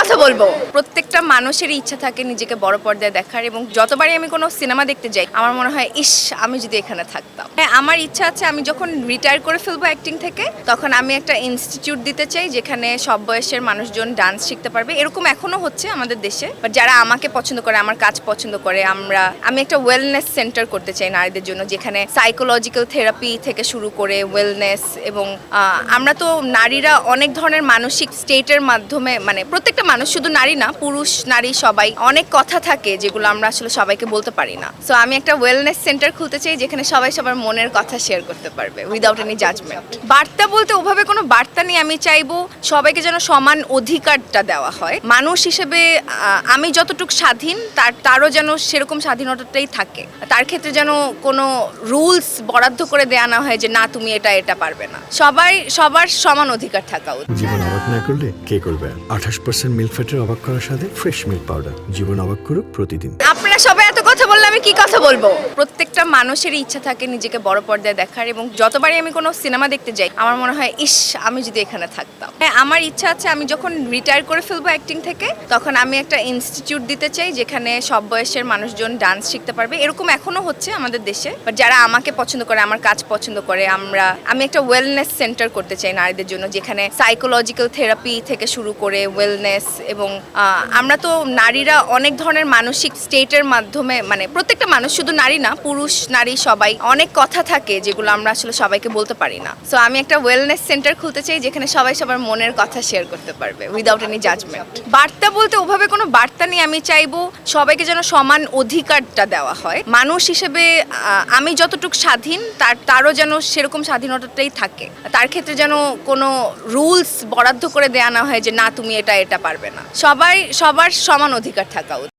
কথা বলবো। প্রত্যেকটা মানুষেরই ইচ্ছা থাকে নিজেকে বড় পর্দায় দেখার, এবং যতবারই আমি কোনো সিনেমা দেখতে যাই আমার মনে হয় ইস আমি যদি এখানে থাকতাম। হ্যাঁ, আমার ইচ্ছা আছে আমি যখন রিটায়ার করে ফেলবো অ্যাক্টিং থেকে তখন আমি একটা ইনস্টিটিউট দিতে চাই যেখানে সব বয়সের মানুষজন ডান্স শিখতে পারবে। এরকম এখনো হচ্ছে আমাদের দেশে, বাট যারা আমাকে পছন্দ করে, আমার কাজ পছন্দ করে, আমি একটা ওয়েলনেস সেন্টার করতে চাই নারীদের জন্য, যেখানে সাইকোলজিক্যাল থেরাপি থেকে শুরু করে ওয়েলনেস, এবং আমরা তো নারীরা অনেক ধরনের মানসিক স্টেটের মাধ্যমে, মানে প্রত্যেকটা মানুষ, শুধু নারী না, পুরুষ নারী সবাই, অনেক কথা থাকে যেগুলো আমরা আসলে সবাইকে বলতে পারি না। সো আমি একটা ওয়েলনেস সেন্টার খুলতে চাই যেখানে সবাই সবার মনের কথা শেয়ার করতে পারবে উইদাউট এনি জাজমেন্ট। বার্তা বলতে ওভাবে কোনো বার্তা নেই, আমি চাইবো সবাইকে যেন সমান অধিকারটা দেওয়া হয়। মানুষ হিসেবে আমি যতটুকু স্বাধীন তারও যেন সেরকম স্বাধীনতাটাই থাকে। তার ক্ষেত্রে যেন কোনো রুলস বরাদ্দ করে দেয়া না হয় যে না তুমি এটা পারবে না। সবার সমান অধিকার থাকা উচিত। জীবন অবাক না করলে কে করবে? 28% মিল্ক ফ্যাটের অবাক করার সাথে ফ্রেশ মিল্ক পাউডার। জীবন অবাক করুক প্রতিদিন। আপনারা সবাই এত কথা বললে আমি কি কথা বলবো? প্রত্যেকটা মানুষেরই ইচ্ছা থাকে নিজেকে বড় পর্দায় দেখার, এবং যতবারই আমি কোনো সিনেমা দেখতে যাই আমার মনে হয় ইস আমি যদি এখানে থাকতাম। হ্যাঁ, আমার ইচ্ছা আছে আমি যখন রিটায়ার করে ফেলবো অ্যাক্টিং থেকে তখন আমি একটা ইনস্টিটিউট দিতে চাই যেখানে সব বয়সের মানুষজন ডান্স শিখতে পারবে। এরকম এখনো হচ্ছে আমাদের দেশে, বাট যারা আমাকে পছন্দ করে, আমার কাজ পছন্দ করে, আমি একটা ওয়েলনেস সেন্টার করতে চাই নারীদের জন্য, যেখানে সাইকোলজিক্যাল থেরাপি থেকে শুরু করে ওয়েলনেস, এবং আমরা তো নারীরা অনেক ধরনের মানসিক স্টেটের মাধ্যমে, মানে প্রত্যেকটা মানুষ, শুধু নারী না, পুরুষ নারী সবাই, অনেক কথা থাকে যেগুলো আমরা আসলে সবাইকে বলতে পারি না। সো আমি একটা ওয়েলনেস সেন্টার খুলতে চাই যেখানে সবাই সবার মনের কথা শেয়ার করতে পারবে উইদাউট এনি জাজমেন্ট। বার্তা বলতে ওভাবে কোনো বার্তা নেই, আমি চাইবো সবাইকে যেন সমান অধিকারটা দেওয়া হয়। মানুষ হিসেবে আমি যতটুকু স্বাধীন তারও যেন সেরকম স্বাধীনতাটাই থাকে। তার ক্ষেত্রে যেন কোনো রুলস বরাদ্দ করে দেয়া না হয় যে না তুমি এটা পারবে না। সবার সমান অধিকার থাকা উচিত।